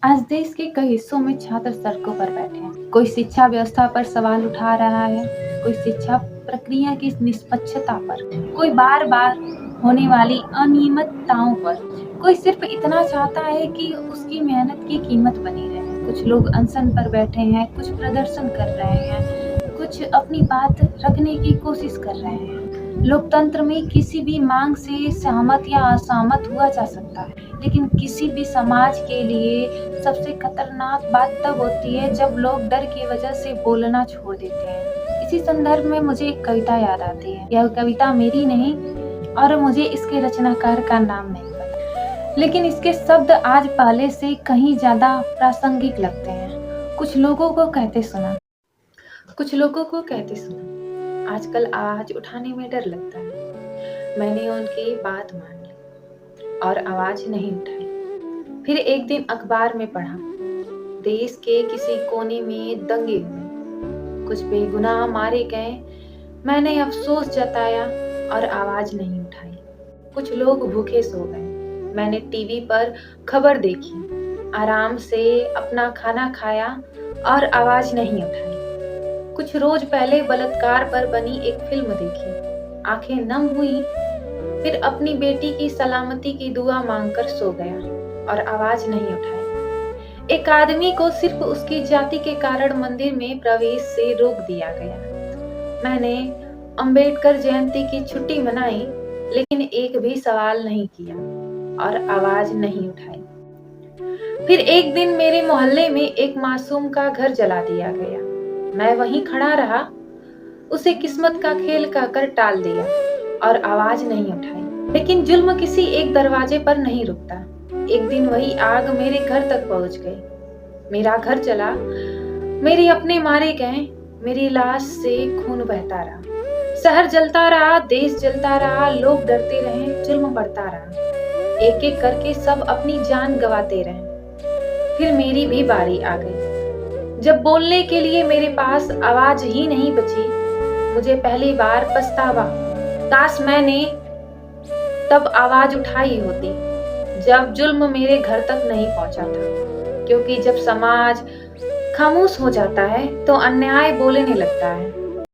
आज देश के कई हिस्सों में छात्र सड़कों पर बैठे हैं। कोई शिक्षा व्यवस्था पर सवाल उठा रहा है, कोई शिक्षा प्रक्रिया की निष्पक्षता पर, कोई बार-बार होने वाली अनियमितताओं पर, कोई सिर्फ इतना चाहता है कि उसकी मेहनत की कीमत बनी रहे। कुछ लोग अनशन पर बैठे हैं, कुछ प्रदर्शन कर रहे हैं, कुछ अपनी बात रखने की कोशिश कर रहे हैं। लोकतंत्र में किसी भी मांग से सहमत या असहमत हुआ जा सकता है, लेकिन किसी भी समाज के लिए सबसे खतरनाक बात तब होती है जब लोग डर की वजह से बोलना छोड़ देते हैं। इसी संदर्भ में मुझे एक कविता याद आती है। यह कविता मेरी नहीं और मुझे इसके रचनाकार का नाम नहीं पता, लेकिन इसके शब्द आज पहले से कहीं ज्यादा प्रासंगिक लगते हैं। कुछ लोगों को कहते सुना, आजकल आवाज उठाने में डर लगता है। मैंने उनकी बात मान ली और आवाज नहीं उठाई। फिर एक दिन अखबार में पढ़ा, देश के किसी कोने में दंगे हुए, कुछ बेगुनाह मारे गए। मैंने अफसोस जताया और आवाज नहीं उठाई। कुछ लोग भूखे सो गए। मैंने टीवी पर खबर देखी, आराम से अपना खाना खाया और आवाज नहीं उठाई। कुछ रोज पहले बलात्कार पर बनी एक फिल्म देखी, आंखें नम हुई। फिर अपनी बेटी की सलामती की दुआ मांगकर सो गया और आवाज नहीं उठाई। एक आदमी को सिर्फ उसकी जाति के कारण मंदिर में प्रवेश से रोक दिया गया। मैंने अंबेडकर जयंती की छुट्टी मनाई, लेकिन एक भी सवाल नहीं किया और आवाज नहीं उठाई। फिर एक दिन मेरे मोहल्ले में एक मासूम का घर जला दिया गया। मैं वहीं खड़ा रहा, उसे किस्मत का खेल कहकर टाल दिया और आवाज नहीं उठाई। लेकिन जुल्म किसी एक दरवाजे पर नहीं रुकता। एक दिन वही आग मेरे घर तक पहुंच गई। मेरा घर जला, मेरे अपने मारे गए, मेरी लाश से खून बहता रहा। शहर जलता रहा, देश जलता रहा, लोग डरते रहे, जुल्म बढ़ता रहा। एक एक करके सब अपनी जान गंवाते रहे। फिर मेरी भी बारी आ गई। जब बोलने के लिए मेरे पास आवाज ही नहीं बची, मुझे पहली बार पछतावा, काश मैंने तब आवाज उठाई होती, जब जुल्म मेरे घर तक नहीं पहुंचा था। क्योंकि जब समाज खामोश हो जाता है तो अन्याय बोलने लगता है।